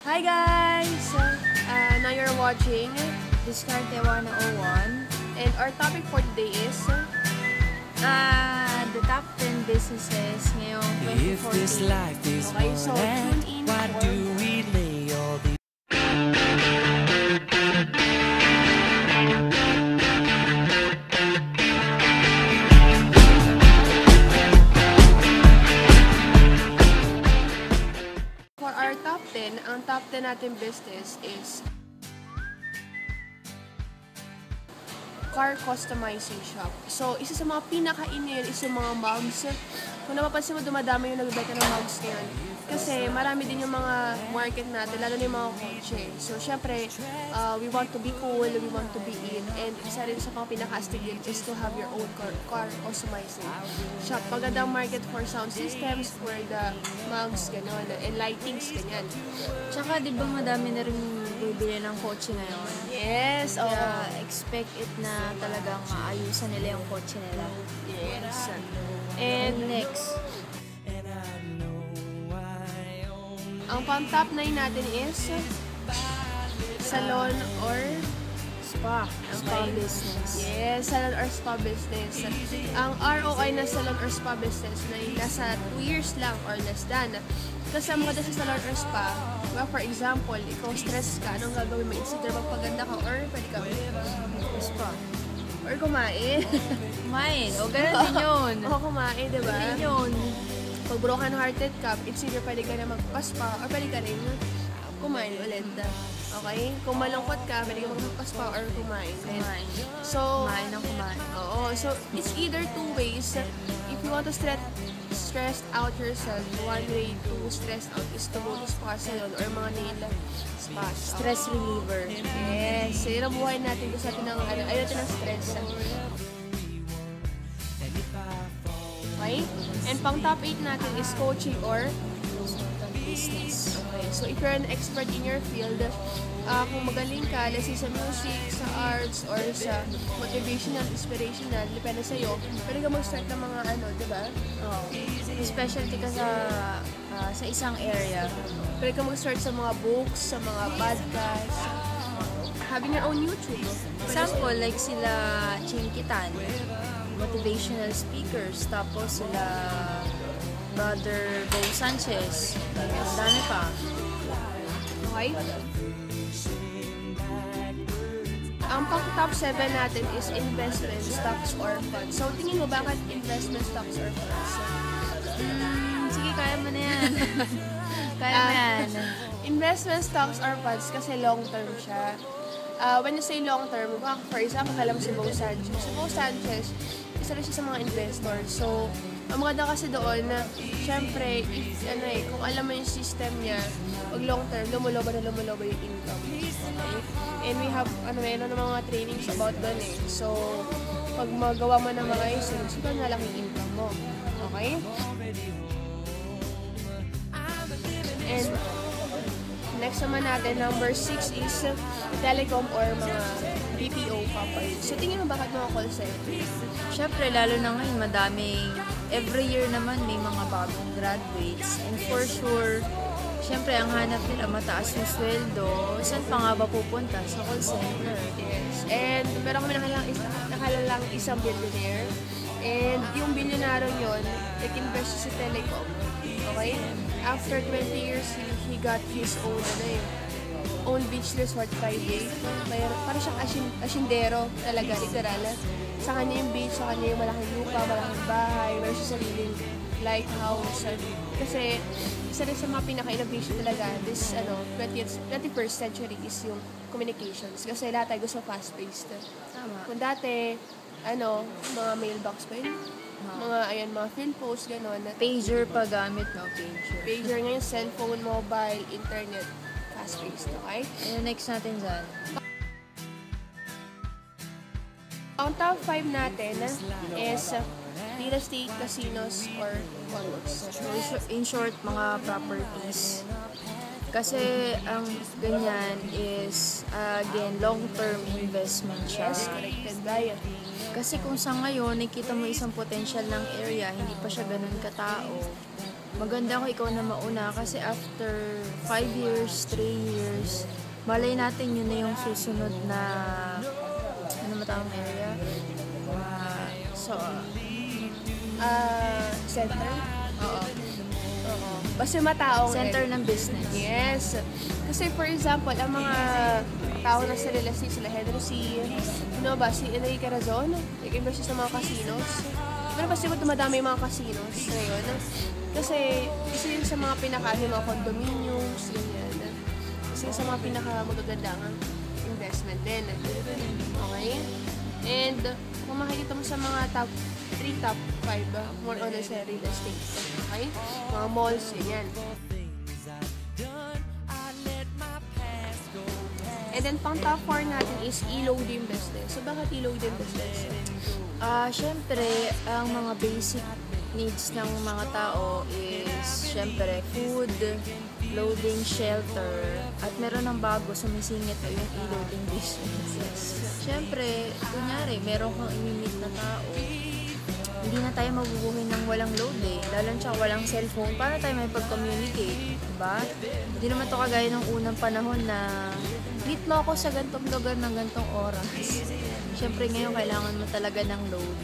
Hi guys! Now you're watching Diskarte 101 and our topic for today is the top 10 businesses ngayong 2014. If this life is Okay, so tune in why for do we lay all the for our top 10, ang top 10 natin business is car customizing shop. So, isa sa mga pinaka-in is yung mga mugs. Kung napapansin mo, dumadami yung nagbibenta ng mugs ngayon. Kasi marami din yung mga market natin, lalo na yung mga kotse. So, syempre, we want to be cool, we want to be in. And isa rin sa mga pinaka-astig din is to have your own car customizing shop. Magandang market for sound systems, for the mugs, gano'n, and lightings, ganyan. Tsaka di ba madami na rin bibili ng kotse ngayon? Yes, oo. Kaya expect it na talagang maayusan nila yung kotse nila. Yes. And next, ang pang-top 9 natin is salon or spa. Spa business. yes, salon or spa business. Ang ROI na salon or spa business na nasa 2 years lang or less than. Kasi ang mga sa salon or spa, well, for example, ikaw stress ka, anong gagawin mo? Either magpaganda ka or pwede ka Spa. or kumain. Kumain. O ganun din yun. O kumain, diba? Ganun yun. Pag broken hearted ka, it's either pwede ka na magpaspa or pwede ka rin kumain ulit. Okay? Kung malungkot ka, pwede ka magpaspa or kumain. Kumain. So, Kumain ng kumain. oo. So, it's either two ways. If you want to stress out yourself, one way to stress out is to go to spa salon or mga nail spa. Stress reliever. Yes. So, yun ang buhay natin. Gusto natin ng, ayaw natin ng stress. Okay? And pang top 8 natin is coaching or Business. okay. So, if you're an expert in your field, kung magaling ka, let's say sa music, sa arts, or sa motivational, inspirational, depende sa'yo, pwede ka mag-start ng mga di ba? Oh. Specialty ka sa isang area. Pwede ka mag-start sa mga books, sa mga podcast, having your own YouTube. Example, like sila Chinkitan, motivational speakers, tapos sila Brother Bo Sanchez, ang dami pa. Okay? Ang pang-top 7 natin is investment stocks or funds. So, tingin mo bakit investment stocks or funds? Sige, kaya mo na yan. Kaya mo yan. Investment stocks or funds kasi long-term siya. When you say long-term, for example, alam mo si Bo Sanchez. Si Bo Sanchez, isa rin siya sa mga investor. So, ang maganda kasi doon na, syempre, kung alam mo yung system niya, pag long-term, lumuloba yung income. Okay? And we have, meron ng mga trainings about doon eh. So, pag magawa mo ng mga isun, so doon nalaki yung income mo. Okay? And, next naman natin, number 6 is telecom or mga BPO company. So, tingin mo bakit mga call center? Siyempre, lalo na ngayon, madaming, every year naman may mga bagong graduates. And for sure, siyempre, ang hanap nila mataas yung sweldo. Saan pa nga ba pupunta? Sa call center. Yes. And, pero kami nakalalang isang billionaire. And, yung billionaire yun, nag-invest sa telecom. Okay? After 20 years, he got his own beach resort private. Parang siyang asyendero talaga, literal. Sa kanya yung beach, sa kanya yung malaking lupa, malaking bahay, meron siya sariling lighthouse. Kasi isa rin sa mga pinaka-innovation talaga this 21st century is yung communications. Kasi lahat tayo gusto fast-paced. Tama. Kung dati, mga mailbox pa yun. Mga field post, gano'n. Pager pa gamit, no? Pager. Pager ngayon, cellphone, mobile, internet, fast-paced, okay? Ano next natin dyan? Ang top 5 natin is real estate, casinos, or condos. In short, mga properties. Kasi ang ganyan is, again, long-term investment siya. Yes, corrected Brian. Kasi kung sa ngayon, nakita mo isang potential ng area, hindi pa siya ganun katao, maganda kung ikaw na mauna kasi after 5 years, 3 years, malay natin yun na yung susunod na ano matawang area? Center? Oo. Oo. Basta mataong Center ng business. Yes. Kasi for example, ang mga tao na sa real estate, sila Henry C. Ano ba? Si Enrique Razon, nag-invest sa mga casinos. Pero kasi dumadami yung mga casinos ngayon. Kasi isa yun sa mga mga condominiums, ganyan. Kasi sa mga pinakamagagandang investment din. Okay? And kung makikita mo sa mga top 3, top 5, more on sa real estate. Okay? Mga malls, ganyan. And then, pang top 4 natin is e-loading business. So, bakit e-loading business? Syempre, ang mga basic needs ng mga tao is, syempre, food, clothing, shelter, at meron ng bago sumisingit o yung e-loading business. Syempre, kunyari, meron kang imimit na tao, hindi na tayo mabubuhay ng walang load eh. Lalo tsaka walang cellphone. Paano tayo may pag-communicate? Diba? Hindi naman to kagaya ng unang panahon na meet mo ako sa gantong lugar ng gantong oras. Siyempre ngayon kailangan mo talaga ng load.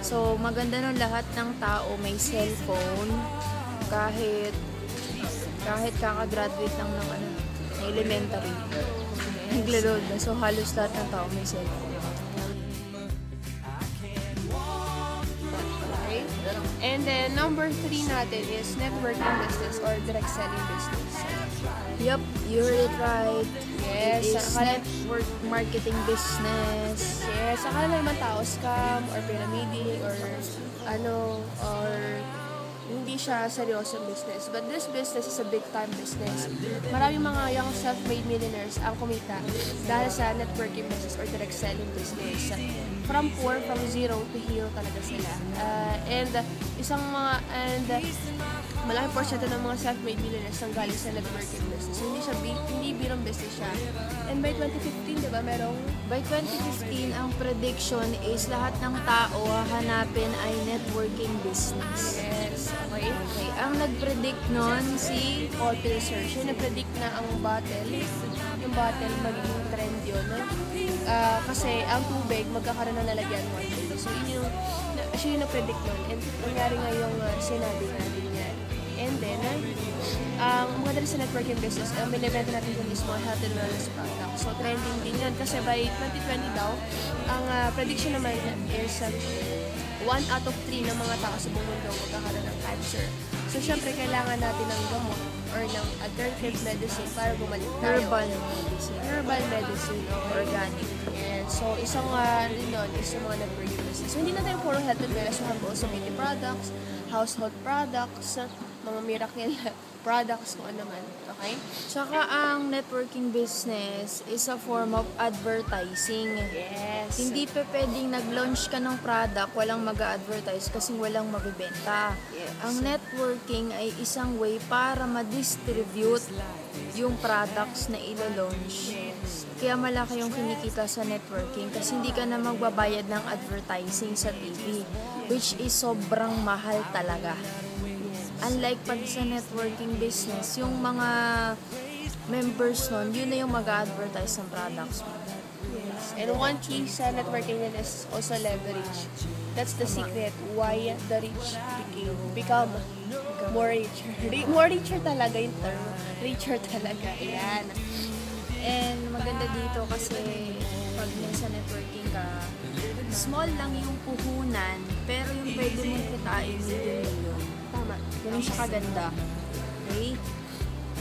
So maganda nun lahat ng tao may cellphone kahit kakagraduate lang ng elementary. Naglo-load na. So halos lahat ng tao may cellphone. And then, number 3 natin is networking business or direct selling business. Yup, you heard it right. Yes. It is network marketing business. Yes. Akala na naman tao, scam or pyramiding or hindi siya seryosong business. But this business is a big-time business. Maraming mga young self-made millionaires ang kumita dahil sa networking business or direct selling business. From poor, from zero to hero talaga sila. And malaking porsyento ng mga self-made millionaires ang galing sa networking business. Hindi birong business siya. And by 2015, di ba, By 2015, ang prediction is lahat ng tao hahanapin ay networking business. Yes. Okay. Ang nag-predict nun si Paul Pilser. Siya nag-predict na yung bottle magiging trend yun. Kasi ang tubig magkakaroon ng lalagyan one day. So siya yung nag-predict nun. And nangyari nga yung sinabi natin niya. And then, ang mga dali sa networking business, ang binibenta natin dun is mga health and wellness products. So trending din yun. Kasi by 2020 daw, ang prediction naman is 1 out of 3 ng mga tao sa buong mundo magkakaroon ng cancer. So, syempre, kailangan natin ng gamot or ng alternative medicine para bumalik tayo. Herbal medicine, organic. And so, isang nun is yung mga networking business. So, hindi na tayo puro health and wellness. So, have also beauty products, household products, mga miracle products, kung ano man. Okay? Tsaka ang networking business is a form of advertising. Yes. Hindi pa pwedeng nag-launch ka ng product, walang mag-advertise kasi walang mabibenta. Yes. Ang networking ay isang way para ma-distribute yung products na ilo-launch. Yes. Kaya malaki yung kinikita sa networking kasi hindi ka na magbabayad ng advertising sa TV, which is sobrang mahal talaga. Unlike pag sa networking business, yung mga members nun, yun na yung mag-advertise ng products mo. Yes. And one key sa networking din is also leverage. That's the secret why the rich become more richer. More richer talaga yung term. Richer talaga. Ayan. And maganda dito kasi pag nasa networking ka, small lang yung puhunan, pero yung pwede mong kitain million. Tama. Ganun siya kaganda. Okay?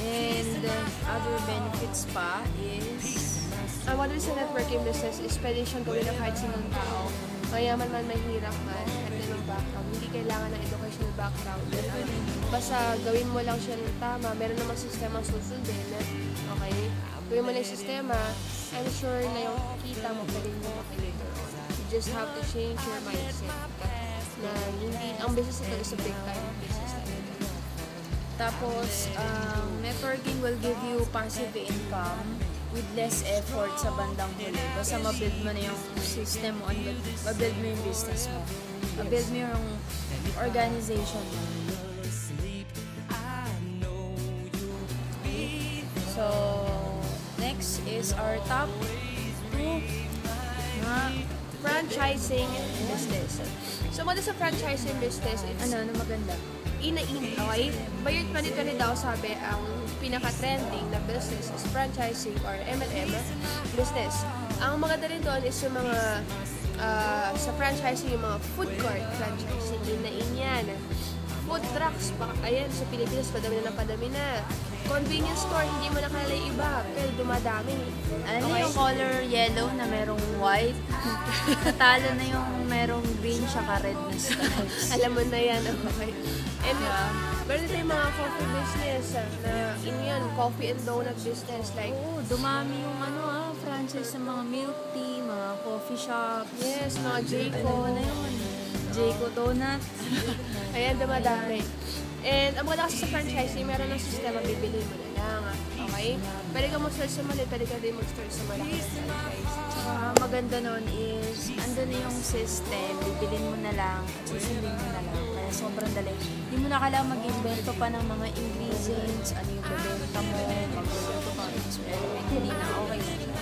And other benefits pa is Ang model sa networking business is pwede siyang gawin ng kahit sinong tao. Mayaman man, mahirap man, at ng background. Hindi kailangan ng educational background. Basta gawin mo lang siya ng tama. Meron namang sistema susundin. Okay? Gawin mo lang yung sistema, I'm sure na yung kita mo pwede mo makilito. You just have to change your mindset. Na hindi, ang business ito is a big time business. tapos networking will give you passive income with less effort sa bandang huli. Basta mabuild mo na yung system mo, mabuild mo yung business mo, mabuild mo yung organization mo. So, next is our top 2 na Franchising business. So, what is a franchising business? It's ano maganda. ina-in, okay? By year 2020 daw, sabi, ang pinaka-trending na business is franchising or MLM business. Ang maganda rin doon is yung mga sa franchising, yung mga food court franchising, ina-in yan. Food trucks, ayan, sa Pilipinas, padami na. Convenience store, hindi mo nakalala yung iba, pero dumadami. Ano yung color yellow na merong white? Natalo na yung merong green tsaka red na stripes. Alam mo na yan, okay? And meron tayong mga coffee business na yun, coffee and donut business. Like, Dumami yung franchise sa mga milk tea, mga coffee shop. yes, mga Jayco. Ano na yun? Jayco Donut. Ayan, dumadami. And ang maganda kasi sa franchising, meron ng sistema, bibili mo na lang. Okay? Pwede ka mag-start sa maliit, pwede ka din mag-start sa malaki. Maganda nun is, andun na yung system, bibilin mo na lang at susundin mo na lang. Kaya sobrang dali. Hindi mo na kailangan mag-invento pa ng mga ingredients, ano yung bebenta mo, magluluto ka, experiment, hindi na okay na siya.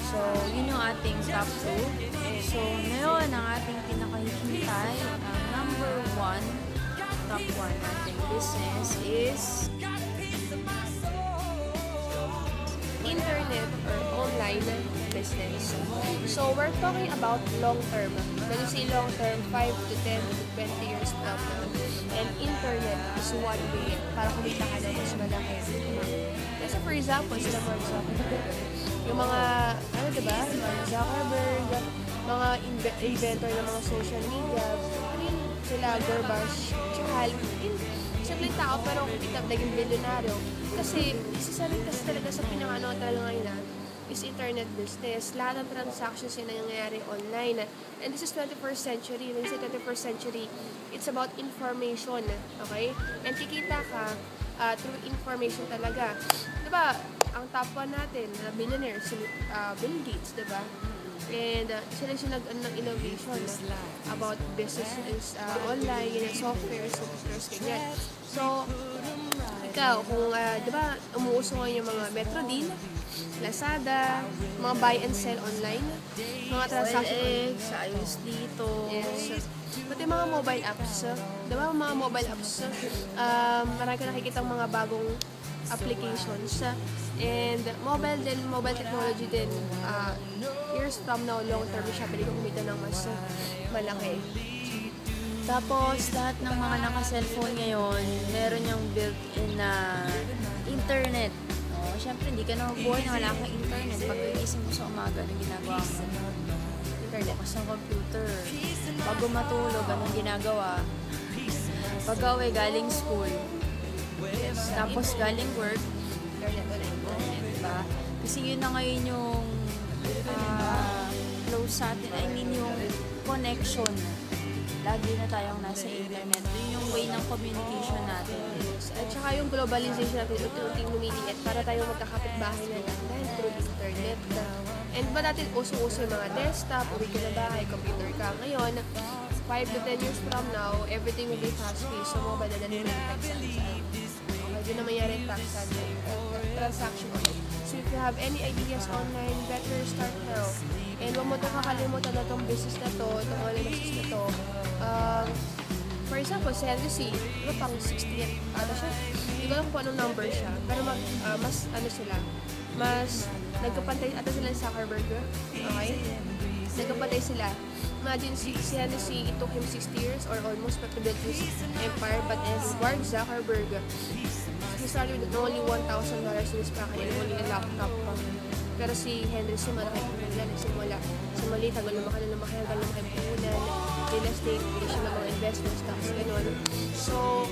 So, yun yung ating top 2. So, ngayon, ang ating pinakahihintay, number 1, top 1 nating business is internet or online business. So, we're talking about long-term. When you say long-term, 5 to 10 to 20 years from now. And internet is one way para kumita ka na mas malaki. Kasi for example, sila Mark Zuckerberg. Yung mga, diba? Mark Zuckerberg, mga inventor ng mga social media, sila Gorbash, tsaka simple tao pero kumita naging bilyonaryo. Kasi isa rin kasi talaga sa pinakano talaga ngayon is internet business. Lahat ng transactions yung nangyayari online. And this is 21st century. When you say 21st century, it's about information. Okay? And kikita ka through information talaga. Diba, ang top 1 natin, billionaire, si Bill Gates, diba? And sila nag-ano ng innovation about business online, ganyan, softwares, ganyan. So, ikaw, kung, di ba, umuuso ngayon yung mga Metro Deal, Lazada, mga buy and sell online, mga transaction. OLX, ayos dito. Yes. Pati mga mobile apps, di ba, mga mobile apps, marami ka nakikita mga bagong applications and mobile technology din years from now, long term siya, pwede kong kumita ng mas malaki. Tapos, lahat ng mga naka-cellphone ngayon, meron yung built-in na internet. Siyempre, hindi ka na mabuhay na wala kang internet. Pag iisip mo sa umaga, anong ginagawa mo? Internet. Bukas ng computer. Bago matulog, anong ginagawa? Pag-uwi, galing school. Tapos, galing work. Internet, diba? Kasi yun na ngayon yung close sa atin. I mean, yung connection. Lagi na tayong nasa internet. Yun yung way ng communication natin. At saka yung globalization natin, unti-unting lumiliit para tayo magkakapit-bahay na lang dahil through internet. And ba natin uso-uso yung mga desktop, uwi ka na bahay, computer ka. Ngayon, 5 to 10 years from now, everything will be fast-paced. So, mobile na natin yung tax-saan. Okay, yun na mayroon transaction. So, if you have any ideas online, better start now. And huwag mo itong kakalimutan na itong business na to, itong online business na to. For example, si Henry C, diba pang 60th ata siya? Hindi ko lang kung anong number siya. Pero mas nagkapantay ata sila sa Zuckerberg. Okay? Nagkapantay sila. Imagine si Henry C, it took him 60 years or almost to build his empire. But Mark Zuckerberg, he started with only $1,000 in his pocket and only a laptop pa. Pero si Henry C, malaki po nila, nagsimula sa maliit, hanggang lumaki, hanggang lumaki puhunan, real estate, issue ng mga investment stocks, gano'n. So,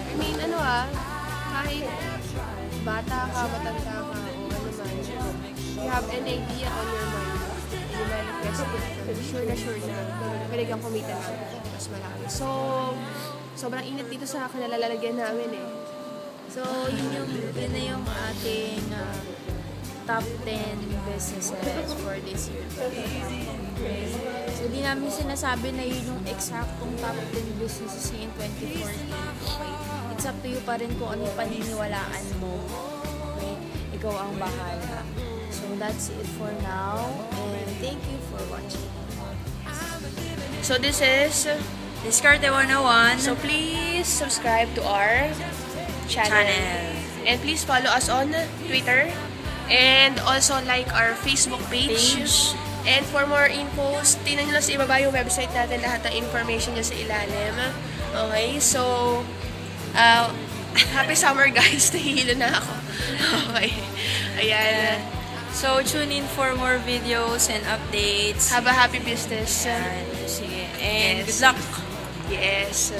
I mean, kahit bata ka, matanda ka, o ano man, you have an idea on your mind, and you manifest it, sure na, pwede kang kumita lang, mas malaki. So, sobrang init dito sa kanalalagyan namin eh. So, yun na yung ating top 10 businesses for this year. Okay. So, di namin sinasabi na yun yung eksaktong top 10 businesses in 2014. Okay. It's up to you pa rin kung ano yung paniniwalaan mo. Okay. ikaw ang bahala. So that's it for now, and thank you for watching. So this is Diskarte 101. So please subscribe to our channel. And please follow us on Twitter. And also like our Facebook page. And for more infos, tingnan nyo lang sa ibaba yung website natin. Lahat ng information nyo sa ilalim. Okay, so happy summer guys. Nahihilo na ako. Okay. Ayan. So tune in for more videos and updates. Have a happy business. Sige. And Yes. good luck. Yes.